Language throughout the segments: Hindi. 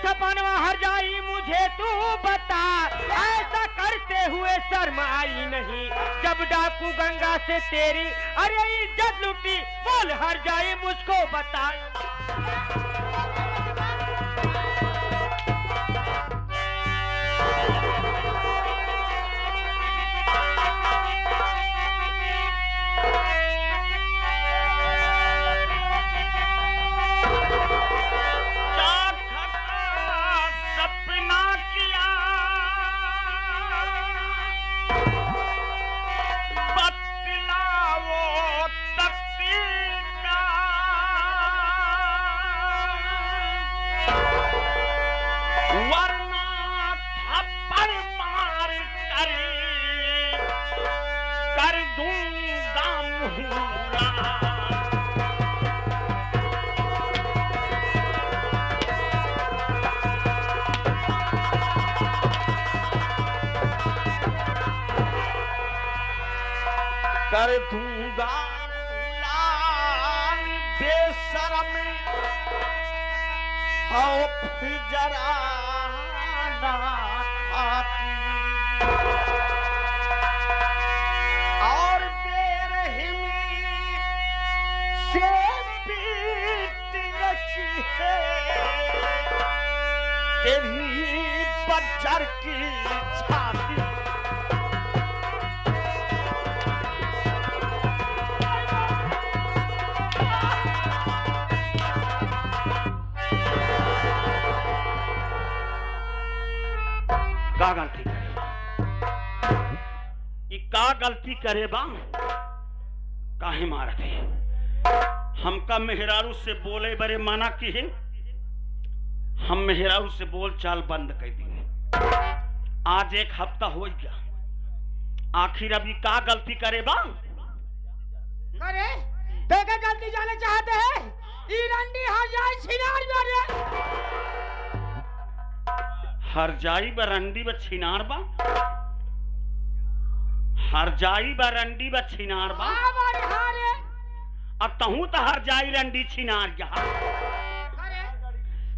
सपनवा हर जाई मुझे तू बता, ऐसा करते हुए शर्म आई नहीं जब डाकू गंगा से तेरी अरे इज्जत लूटी, बोल हर जाई मुझको बता। कर दूंगा लाल बेशरम हो फिजरा ना आती, और बेरहमी से पीटने की है तेरी बज्जर की छाती। का गलती करे ई का गलती करे बा, काहे मारत है? हमका मेहरारू से बोले बरे माना की है, हम मेहरारू से बोल चाल बंद कर दिए। आज एक हफ्ता हो गया, आखिर अभी का गलती करे बा? अरे देखे गलती जाने चाहते हैं, ई रंडी हर जाई छिनार मारे। हर जाई बरंडी ब छिनार बा, हर जाई बरंडी ब छिनार बा। हमारे हारे अब तहू तो हर जाई रंडी छिनार जा। अरे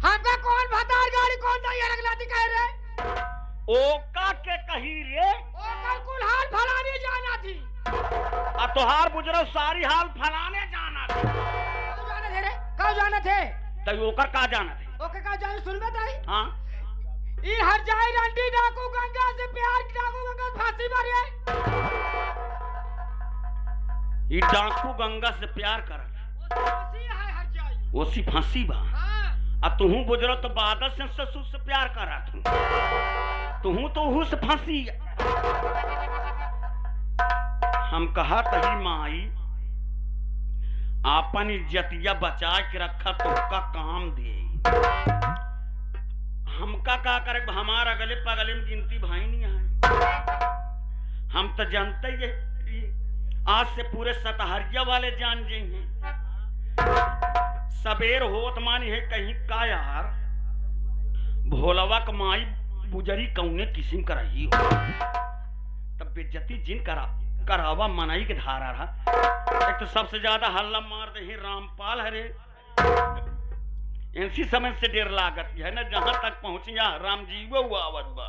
हमका कौन भतार गाड़ी कौन दैया रगलाती कह रे? ओका के कही रे, ओ कल कुल्हाड़ फलाने जाना थी। आ तोहार बुजरो सारी हाल फलाने जाना थे। कब जाना थे रे? कब जाना थे? तो ओकर का जाना थे? ओके का जाने सुनबे ताई? हाँ ई हर जाई रंडी डाकू गंगा से प्यार की डाकू गंगा फांसी मारे। ये डाकू गंगा से प्यार कर, वो फांसी है हर जाई। ओसी फांसी बा। हां अब तुहू बुजरो तो बादल से ससुर से प्यार कर रहा तू, तुहू तो उहू से फांसी। हम कहा तही माई आपन इज्जतिया बचा के रखा तो का काम दे। हमका का करे, हमारा गले पगले में गिनती भाई नहीं है। हम तो जानते ही आज से पूरे सतहरिया वाले जान जाएंगे। सबेर होत मानी है कहीं का यार भोलवा कमाई बुजरी कौने किस्म कराई हो, तब बेइज्जती जिन करावा मनाई के धारा रहा। एक तो सबसे ज्यादा हल्ला मार दे रामपाल हरे, ऐसी समय से देर लागत है ना, जहां तक पहुंचिया राम जी वो आवत बा।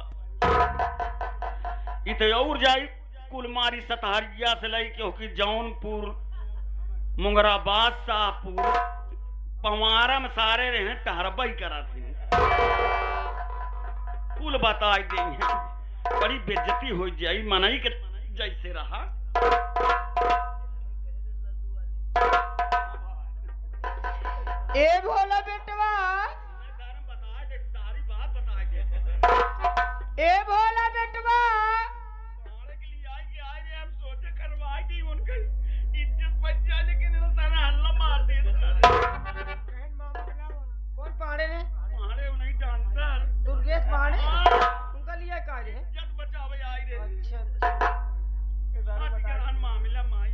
इत और जाई कुलमारी सतहरिया से लई के होकी जौनपुर मुंगराबाद शाहपुर पवारा में सारे रहे टहरबई करा थी, कुल बताई देंगे। बड़ी बेइज्जती हो जाई मनाई के जैसे रहा। ए भोला बेटवा, ए भोला बेटवा, कौन पाड़े ने? दुर्गेश पाड़े उनका लिया काज है। अच्छा मामला माई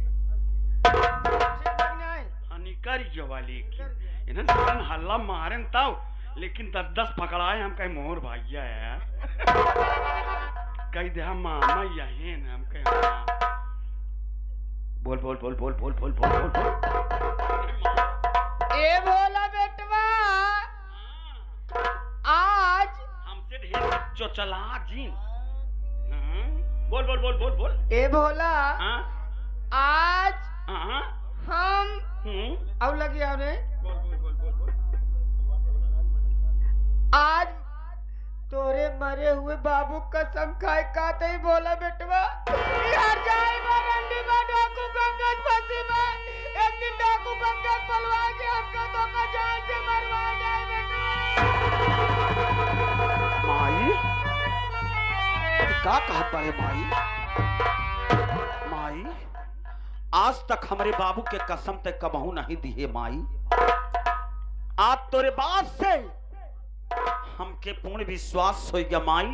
हानिकारी जवाली की इन्हें हल्ला मारे ताऊ, लेकिन 10-10 पकड़ाए हम कहीं मोर भाइया है कही दे हम मामा यही न हम कहीं बोल बोल बोल बोल बोल बोल बोल बोल बोल। ए भोला बेटवा, आ चोचला जी। बोल बोल बोल बोल बोल। ए भोला, हाँ आज हाँ हम अब लगी आपने बोल बोल बोल बोल बोल। आज तोरे मरे हुए बाबू कसम खाए का तई बोला बेटवा हर जाए बरंडी में डाकू गंगत फंसी में एक दिन डाकू गंगत पलवा के हमको धोखा जान से मरवा जाए बेटवा। माई का कहत बारे माई? माई आज तक हमारे बाबू के कसम तक कबहू नहीं दी है माई। आज तोरे बात से हमके पूर्ण विश्वास हो गया माई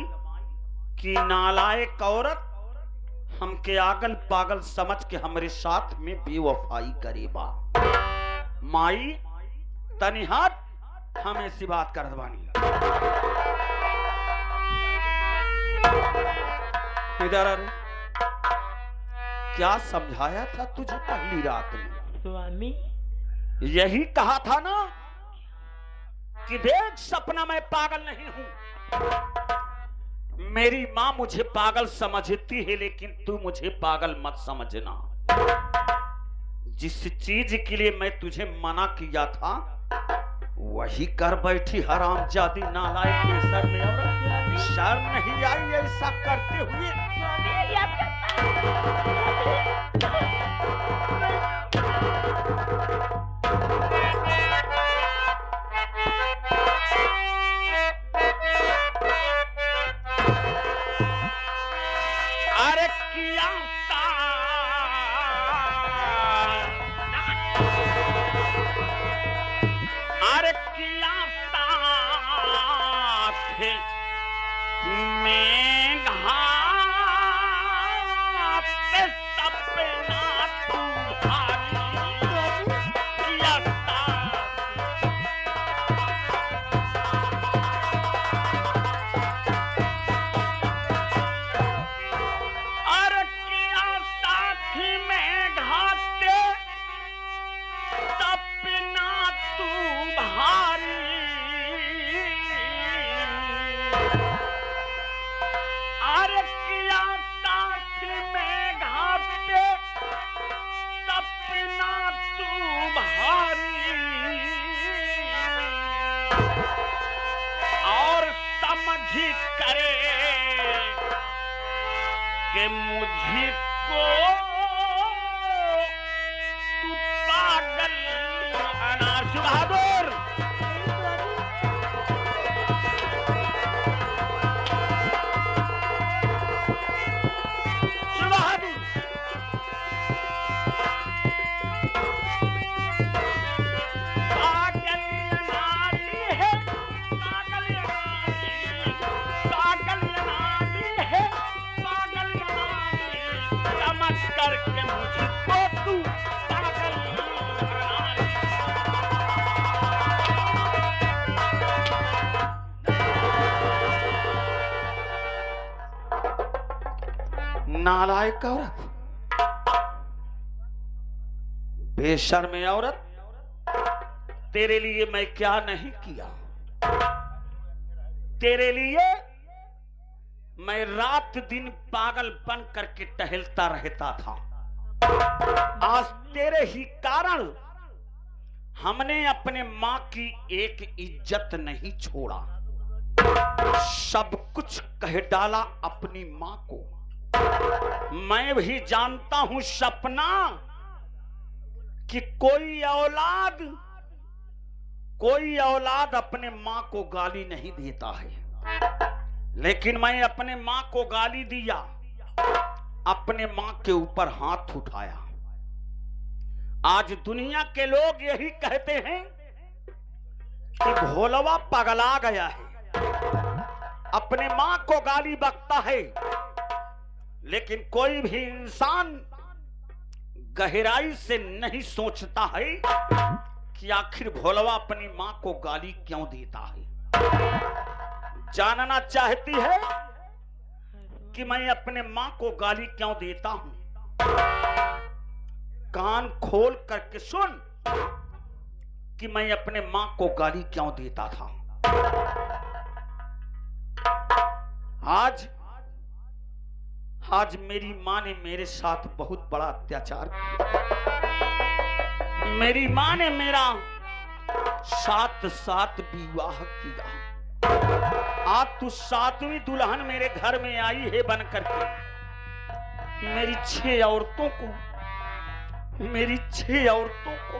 कि नालायक औरत हमके आगल पागल समझ के हमारे साथ में बेवफाई करेबा। माई तनी हट, हम ऐसी बात करत बानी। इधर आ रे। क्या समझाया था तुझे पहली रात में? स्वामी यही कहा था ना कि देख सपना मैं पागल नहीं हूं। मेरी मां मुझे पागल समझती है लेकिन तू मुझे पागल मत समझना। जिस चीज के लिए मैं तुझे मना किया था वही कर बैठी हरामजादी नालायक बेशर्म औरत। शर्म नहीं आई ऐसा करते हुए? अरे किया अरे किया साथ में घात सपना तू भारी किया साथ। अरे किया साथ में घाते सपना तू भारी। अरे किया साथ में घाते सपना तू भारी। और समझ करे कि मुझको तू पागल अनाश बहादुर। बहादुर पागल नारी है, पागल नारी, पागल नारी है, पागल नारी। समझ करके मुझको तू पागल नारी। नालायक औरत, बेशर्म औरत, तेरे लिए मैं क्या नहीं किया। तेरे लिए मैं रात दिन पागल बन करके टहलता रहता था। आज तेरे ही कारण हमने अपने मां की एक इज्जत नहीं छोड़ा। सब कुछ कह डाला अपनी मां को। मैं भी जानता हूं सपना कि कोई औलाद अपने मां को गाली नहीं देता है, लेकिन मैं अपने मां को गाली दिया, अपने मां के ऊपर हाथ उठाया। आज दुनिया के लोग यही कहते हैं कि भोलवा पगला गया है, अपने मां को गाली बकता है। लेकिन कोई भी इंसान गहराई से नहीं सोचता है कि आखिर भोलवा अपनी मां को गाली क्यों देता है। जानना चाहती है कि मैं अपने मां को गाली क्यों देता हूं? कान खोल करके सुन कि मैं अपने मां को गाली क्यों देता था। आज मेरी माँ ने मेरे साथ बहुत बड़ा अत्याचार किया। मेरी माँ ने मेरा 7 विवाह किया। आज तू 7वीं दुल्हन मेरे घर में आई है बन करके। मेरी 6 औरतों को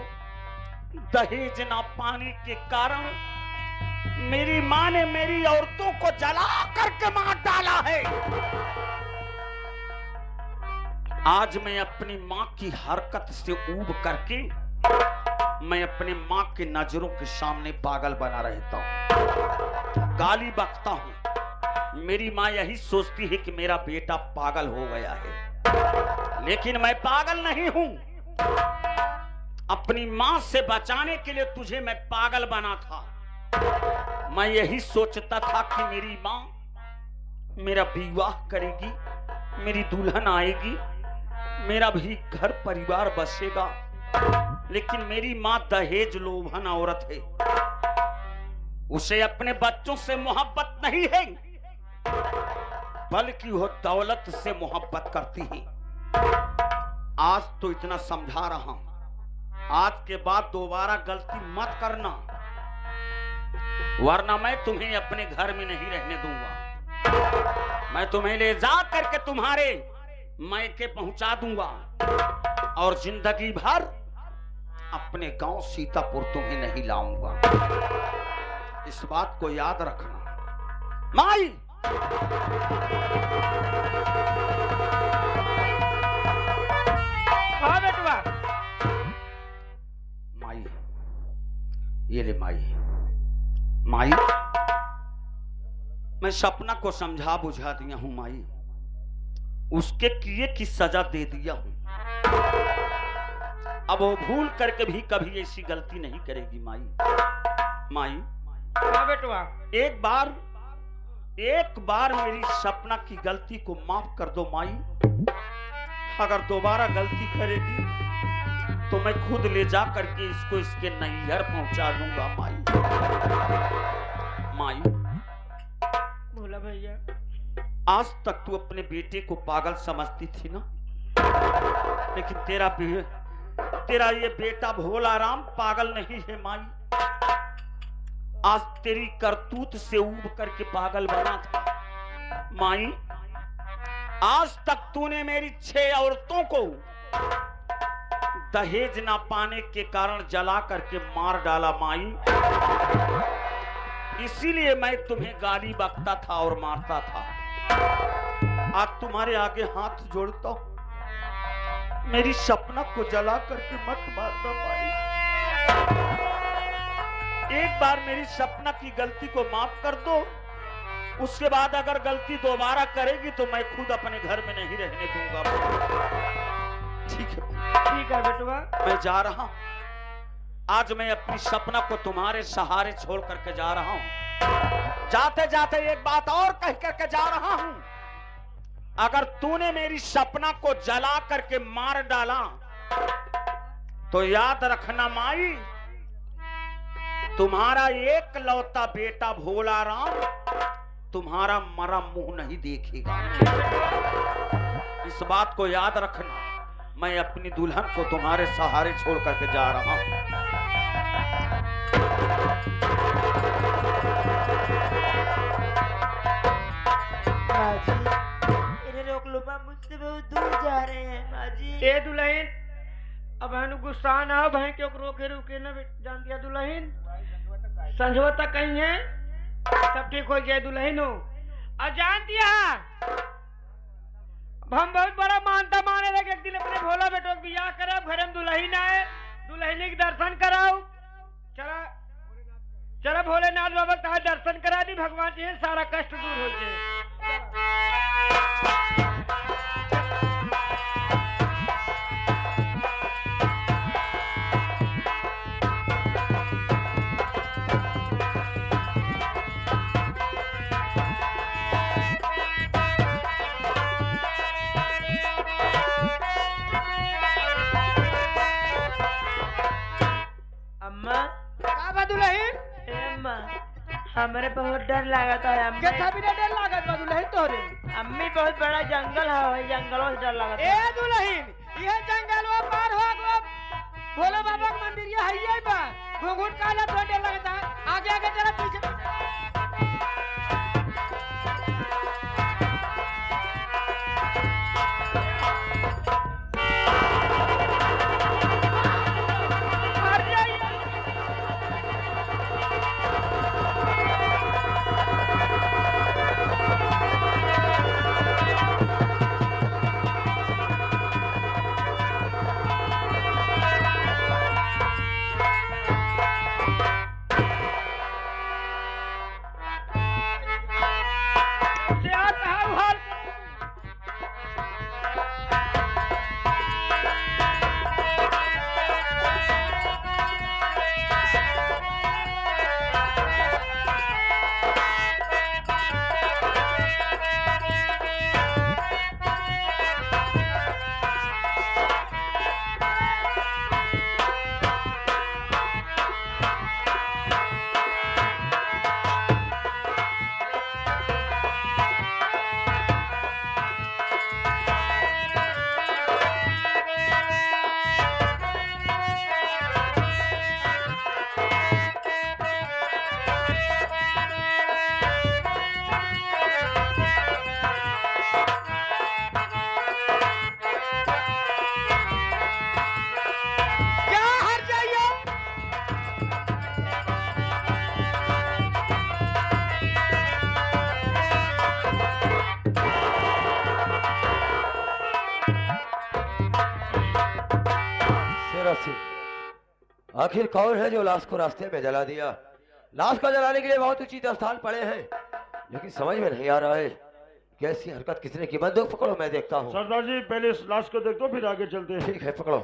दहेज ना पाने के कारण मेरी माँ ने मेरी औरतों को जला करके मार डाला है। आज मैं अपनी माँ की हरकत से ऊब करके मैं अपने माँ के नजरों के सामने पागल बना रहता हूँ, गाली बकता हूँ। मेरी माँ यही सोचती है कि मेरा बेटा पागल हो गया है, लेकिन मैं पागल नहीं हूँ। अपनी माँ से बचाने के लिए तुझे मैं पागल बना था। मैं यही सोचता था कि मेरी माँ मेरा विवाह करेगी, मेरी दुल्हन आएगी, मेरा भी घर परिवार बसेगा। लेकिन मेरी माँ दहेज लोभन औरत है। उसे अपने बच्चों से मोहब्बत नहीं है, बल्कि वो दौलत से मोहब्बत करती है। आज तो इतना समझा रहा हूं, आज के बाद दोबारा गलती मत करना, वरना मैं तुम्हें अपने घर में नहीं रहने दूंगा। मैं तुम्हें ले जा करके तुम्हारे मायके पहुंचा दूंगा और जिंदगी भर अपने गांव सीतापुर तुम्हें नहीं लाऊंगा। इस बात को याद रखना। माई, हाँ बेटवा। माई, ये ले माई। माई, मैं सपना को समझा बुझा दिया हूं माई, उसके किए की सजा दे दिया हूं। अब वो भूल करके भी कभी ऐसी गलती नहीं करेगी माई। माई, हाँ बेटवा। एक बार मेरी सपना की गलती को माफ कर दो माई। अगर दोबारा गलती करेगी तो मैं खुद ले जा करके इसको इसके नैहर पहुंचा दूंगा माई। माई, बोला भैया। आज तक तू अपने बेटे को पागल समझती थी ना, लेकिन तेरा ये बेटा भोला राम पागल नहीं है माई। आज तेरी करतूत से ऊब करके पागल बना था माई। आज तक तूने मेरी 6 औरतों को दहेज ना पाने के कारण जला करके मार डाला माई। इसीलिए मैं तुम्हें गाली बकता था और मारता था। आज तुम्हारे आगे हाथ जोड़ता हूं, मेरी सपना को जला करके मत मारना माई। एक बार मेरी सपना की गलती को माफ कर दो, उसके बाद अगर गलती दोबारा करेगी तो मैं खुद अपने घर में नहीं रहने दूंगा। ठीक है बेटवा। मैं जा रहा हूं। आज मैं अपनी सपना को तुम्हारे सहारे छोड़ करके जा रहा हूं। जाते जाते एक बात और कह करके जा रहा हूं, अगर तूने मेरी सपना को जला करके मार डाला तो याद रखना माई, तुम्हारा एक लौता बेटा भोला राम तुम्हारा मरा मुंह नहीं देखेगा। इस बात को याद रखना। मैं अपनी दुल्हन को तुम्हारे सहारे छोड़ करके जा रहा हूं। माँ जी, इन्हें रोक लो, माँ मुझसे बहुत दूर जा रहे हैं माँ जी। ए दुल्हन, अब हनु गुस्सा ना हो भाई, क्यों रोके रुके ना जान दिया दुल्हन। संजो तक कहीं है, सब ठीक हो गया दुल्हन हो। और जान दिया हम बहुत बड़ा मानता माने लगे, एक दिन अपने भोला बेटो बियाह कराओ, घर में दुल्हन आए, दुल्हन के दर्शन कराओ। चला चला भोलेनाथ बाबा का दर्शन करा दी, भगवान जी सारा कष्ट दूर हो जाए। अम्मा, का बा दुल्हन? अम्मा, हम हमरे बहुत डर लागत है अम्मी। कैसा भी डर लागत बा दुल्हन तोरे? अम्मी बहुत बड़ा जंगल है, जंगलों से डर लागत ए दुल्हन, ये जंगलवा पार हो गो भोले बाबा का मंदिर ये है बा। घुंघट काला तो डर लगता है। आगे आगे जरा पीछे आखिर कौन है जो लाश को रास्ते में जला दिया? लाश को जलाने के लिए बहुत उचित स्थान पड़े हैं, लेकिन समझ में नहीं आ रहा है कैसी हरकत किसने की। बंदूक पकड़ो, मैं देखता हूँ। सरदार जी पहले इस लाश को देख दो, फिर आगे चलते हैं। ठीक है, पकड़ो।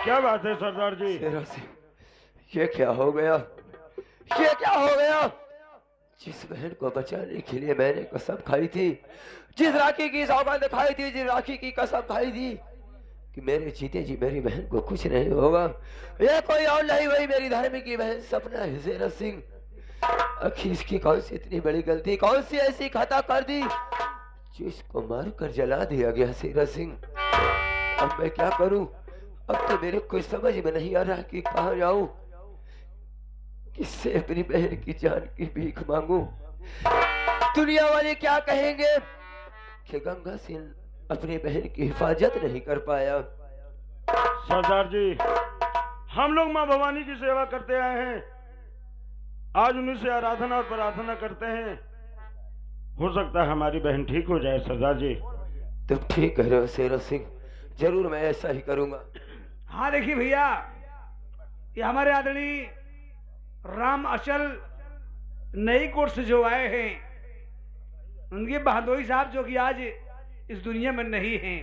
क्या बात है सरदार जी? ये क्या हो गया? ये क्या हो गया? जिस बहन को बचाने के लिए मैंने कसम खाई थी, जिस राखी की सौगंध खाई थी, जिस राखी की कसम खाई थी कि मेरे जीते जी मेरी बहन को कुछ नहीं होगा, ये कोई और नहीं, वही मेरी धर्म की बहन सपना है शेर सिंह। आखिर इसकी कौन सी इतनी बड़ी गलती, कौन सी ऐसी खता कर दी जिसको मार कर जला दिया गया शेर सिंह? अब मैं क्या करूं? अब तो मेरे कोई समझ में नहीं आ रहा कि कहाँ जाऊं, किससे अपनी बहन की जान की भीख मांगू। दुनिया वाले क्या कहेंगे कि गंगा सिंह अपनी बहन की हिफाजत नहीं कर पाया। सरदार जी, हम लोग माँ भवानी की सेवा करते आए हैं, आज उन्हीं से आराधना और प्रार्थना करते हैं, हो सकता है हमारी बहन ठीक हो जाए। सरदार जी तुम ठीक कह रहे हो शेर सिंह, जरूर मैं ऐसा ही करूंगा। हाँ देखिए भैया, ये हमारे आदरणीय राम अचल नई कोर्ट से जो आए हैं, उनके बहादुरी साहब जो कि आज इस दुनिया में नहीं हैं,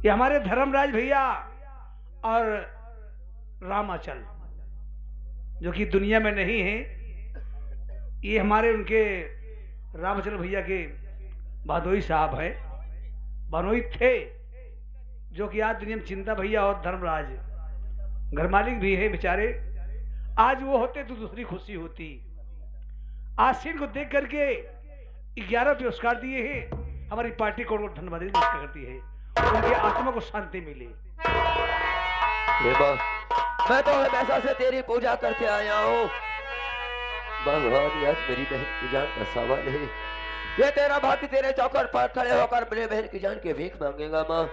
ये हमारे धर्मराज भैया और राम अचल जो कि दुनिया में नहीं हैं, ये हमारे उनके राम अचल भैया के बहादुरी साहब हैं, बहनोई थे, जो कि आज दुनिया में चिंता भैया और धर्मराज घर मालिक भी है बेचारे। आज वो होते तो दूसरी खुशी होती। आज सीन को देख करके 11 पुरस्कार दिए हैं, हमारी पार्टी को धन्यवाद करती है, उनकी आत्मा को शांति मिले। मैं तो हमेशा से तेरी पूजा करते आया हूँ भगवान, आज मेरी बहन की जान का सवाल है। ये तेरा भक्त तेरे चौकर पर खड़े होकर मेरे बहन की जान के भीख मांगेगा। माँ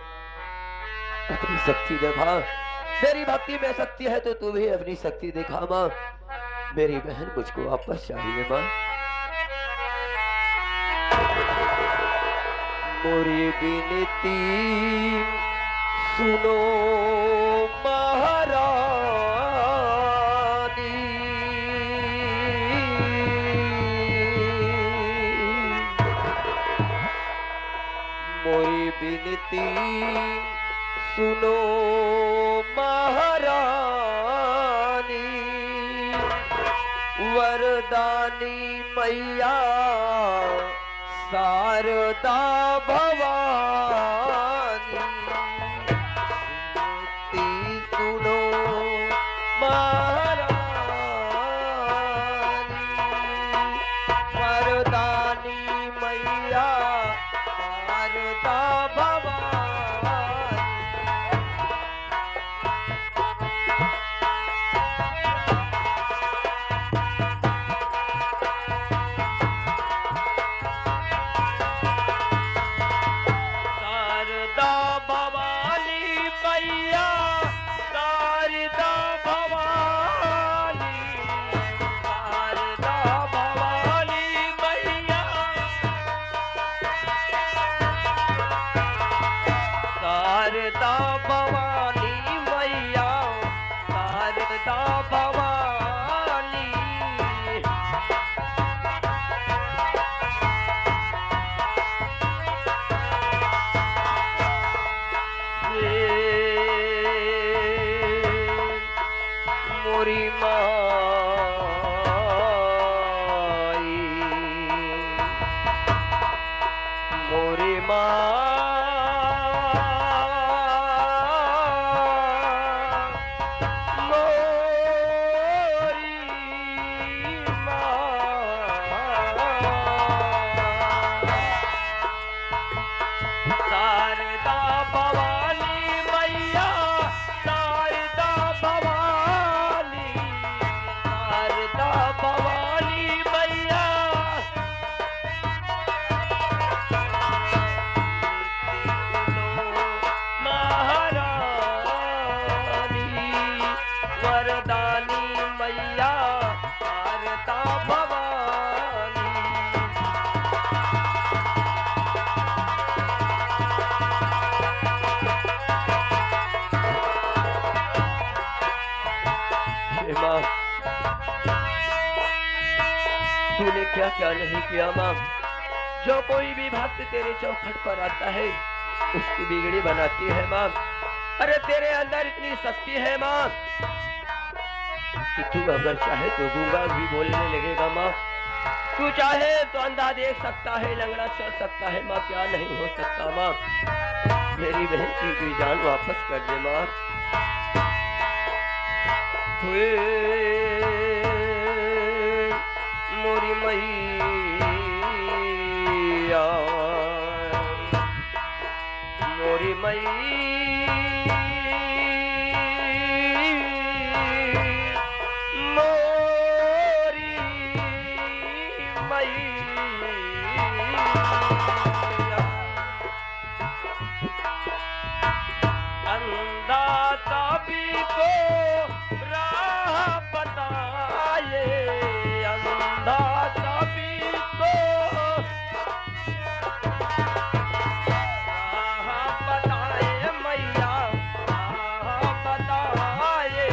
अपनी शक्ति दिखा, मेरी भक्ति में शक्ति है तो तू भी अपनी शक्ति दिखा। माँ मेरी बहन मुझको वापस चाहिए। माँ मोरी विनती सुनो महारानी, विनती सुनो महारानी, वरदानी मैया शारदा भवानी, विनती सुनो महारानी, वरदानी मैया शारदा भवानी। शारदा भवानी मैया शारदा भवानी, शारदा भवानी मैया शारदा भवानी मैया शारदा भवानी। मोरी माई, मोरी शारदा भवानी मैया शारदा भवानी, शारदा भवानी मैया महारानी, वरदानी मैया शारदा भवानी। हे माँ, तूने क्या क्या नहीं किया माँ। जो कोई भी भक्त तेरे चौखट पर आता है उसकी बिगड़ी बनाती है माँ। अरे तेरे अंदर इतनी शक्ति है माँ कि तू अगर चाहे तो गूंगा भी बोलने लगेगा माँ। तू चाहे तो अंधा देख सकता है, लंगड़ा चल सकता है माँ। क्या नहीं हो सकता माँ। मेरी बहन की जान वापस कर दे माँ। हुए मोरी मैया, मोरी मोरी मैया, अंधा सभी को राह बताए, अंधा सभी को राह बताए मैया, राह बताए।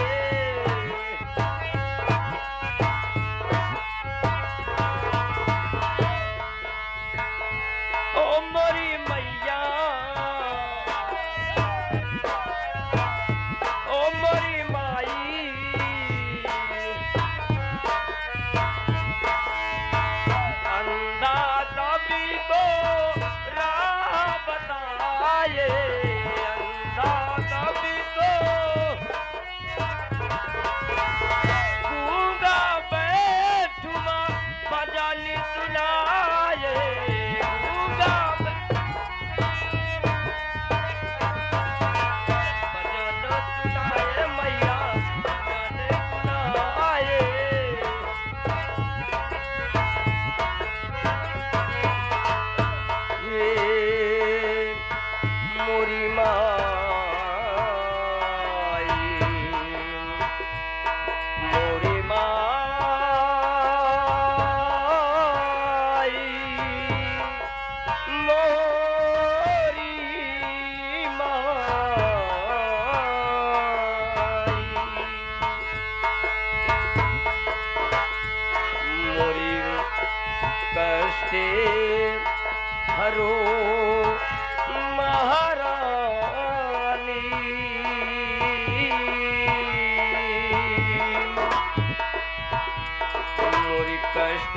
ओ मोरी मैया, ओ मोरी माई, अंधा सभी को राह बताए, अंधा सभी को गूंगा बैठुआ भजन सुनाए, गूंगा भजन सुनाए मैया, भजन सुनाए। ये मोरी माई, मोरी माई, मोरी माई, मोरी कष्टे हरो महा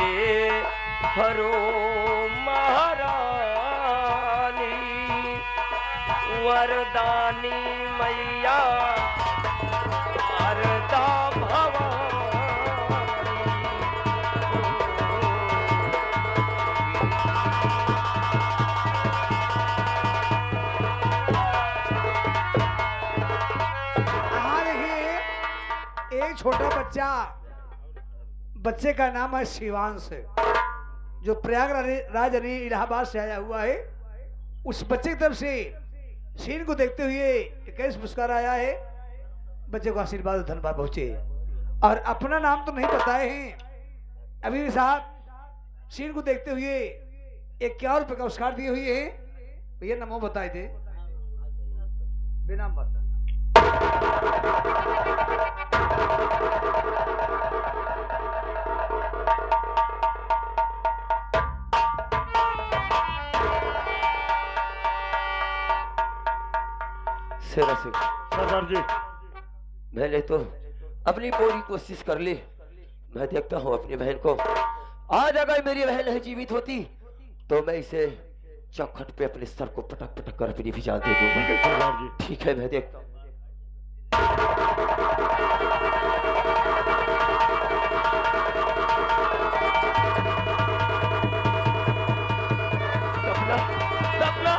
दे हरो महारानी वरदानी मैया शारदा एक छोटा बच्चे का नाम है शिवांश, जो प्रयागराज यानी इलाहाबाद से आया हुआ है। उस बच्चे की तरफ से शीन को देखते हुए कैसे पुरस्कार आया है, बच्चे को आशीर्वाद और धन्यवाद पहुंचे। और अपना नाम तो नहीं बताए हैं अभी भी साहब, शीन को देखते हुए 51 रुपए का पुरस्कार दिए हुए हैं। भैया नमो बताए थे बेनाम बता। सरदार जी, मैंने तो अपनी पूरी कोशिश कर ली। मैं देखता हूँ अपनी बहन को। आज अगर मेरी बहन नहीं जीवित होती तो मैं इसे चौखट पे अपने सर को पटक पटक कर अपनी भी जान दे दूंगा। सरदार जी, ठीक है, मैं देखता हूँ। सपना, सपना।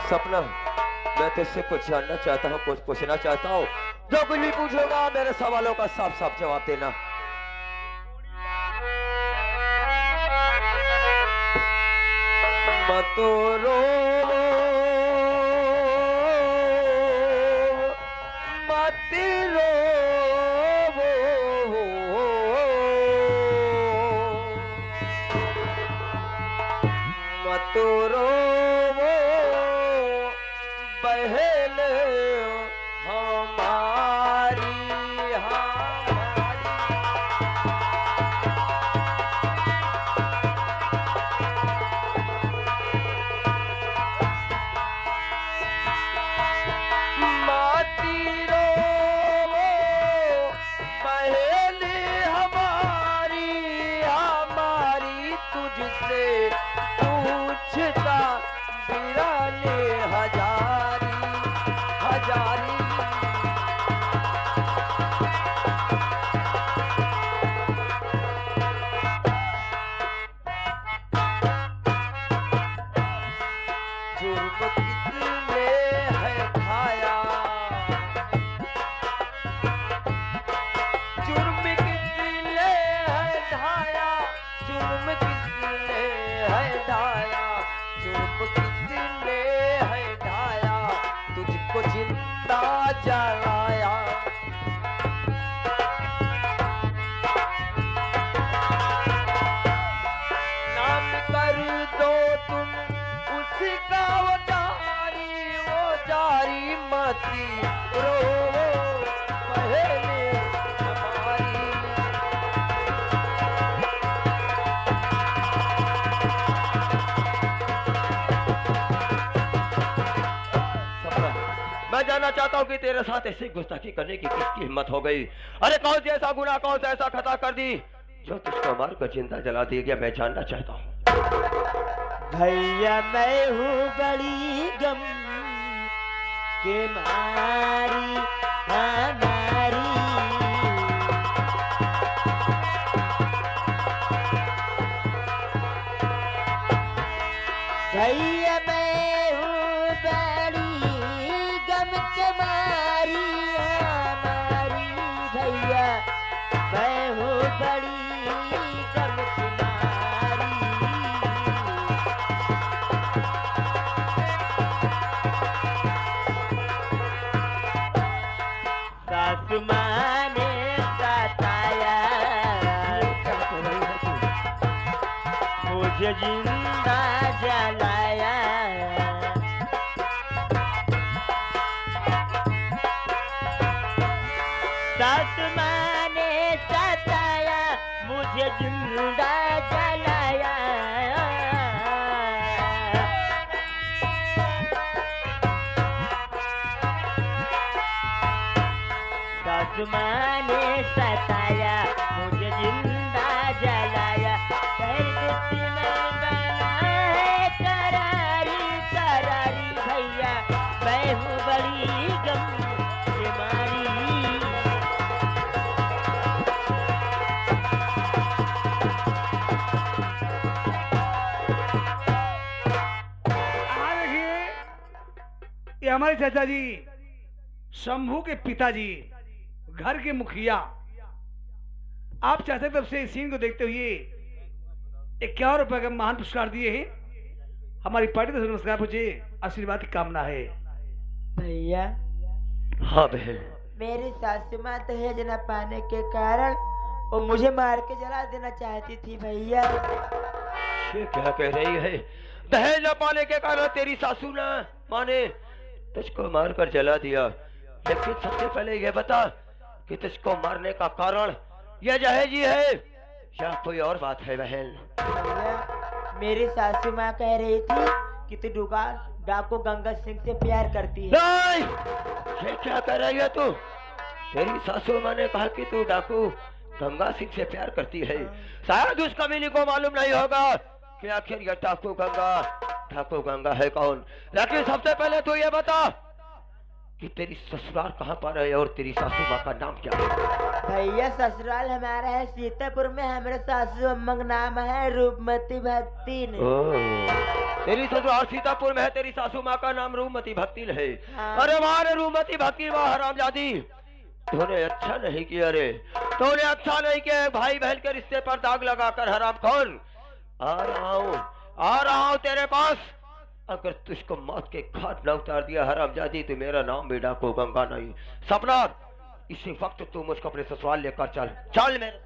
सपना, मैं तुझसे कुछ जानना चाहता हूँ, कुछ पूछना चाहता हूँ। जो कुछ भी पूछेगा मेरे सवालों का साफ साफ जवाब देना। मत रो मत रो मत रो बहन हमारी माती रो बहन हमारी तुझसे पूछता बिराने हजारी हजारी। जुर्म किसने है ढाया, जुर्म किसने है ढाया, जुर्म किसने है ढाया, जुर्म किसने है ढाया, तुझको जिंदा जलाया। नाम कर दो तुम उसका वो जारी मती रो पहले हमारी। सपना, मैं जानना चाहता हूँ कि तेरे साथ ऐसी गुस्ताखी करने की किसकी हिम्मत हो गई? अरे कौन सी ऐसा गुनाह, कौन सा ऐसा खता कर दी जो तुझको मार कर जिंदा जला दिया गया? मैं जानना चाहता हूँ। भैया मैं हूँ बड़ी गम के मारी हमारी, भैया मैं हूँ बड़ी गम के मारी हमारी, भैया मैं हूँ बड़ी गम के मारी। सासु माँ ने सताया मुझे जिंदा जलाया, सासु माँ ने सताया मुझे जिंदा जलाया। सासू माँ ने सताया, मुझे जिंदा जलाया, कर देती मैं बना है करारी करारी भैया, मैं हूँ बड़ी गम बीमारी। ये हमारे चाचा जी शंभू के पिताजी, घर के मुखिया, आप चाचा तरफ से इस सीन को देखते हुए 51 रुपए का महान पुरस्कार दिए हैं। हमारी पार्टी तरफ से नमस्कार पूछे, आशीर्वाद की कामना है। भैया हाँ बहन, मेरी सासू माँ दहेज न पाने के कारण वो मुझे मार के जला देना चाहती थी भैया। ये क्या कह रही है? दहेज न पाने के कारण तेरी सासू ना माने तुझको मारकर जला दिया, लेकिन सबसे पहले ये बता कि तुझको मारने का कारण यह दहेज ही है या कोई और बात है बहन? भैया मेरी सासू माँ कह रही थी कि तू डाकू गंगा सिंह से प्यार करती है। नहीं, ये क्या कह रही है तू? तेरी सासू माँ ने कहा कि तू डाकू गंगा सिंह से प्यार करती है। शायद उस कमीनी को मालूम नहीं होगा कि आखिर यह डाकू गंगा है कौन। लेकिन सबसे पहले तू ये बता कि तेरी ससुराल कहाँ पर है और तेरी सासू माँ का नाम क्या है? भैया ससुराल हमारा है सीतापुर में, हमारे सासू अम्मा का नाम है रूपमती भक्ति ने। तेरी ससुराल सीतापुर में है, तेरी सासू माँ का नाम रूपमती भक्ति है। हाँ। अरे वाह रूपमती भक्ति, वाह हरामजादी, तूने अच्छा नहीं किया रे, तूने अच्छा नहीं किया। भाई बहन के रिश्ते पर दाग लगाकर हराम कौन। आ रहा हूँ तेरे पास। अगर तुझको मौत के घाट न उतार दिया हरामजादी, तो मेरा नाम भी डाकू गंगा नहीं। सपना, इसी वक्त तू मुझको अपने ससुराल लेकर चल मेरे।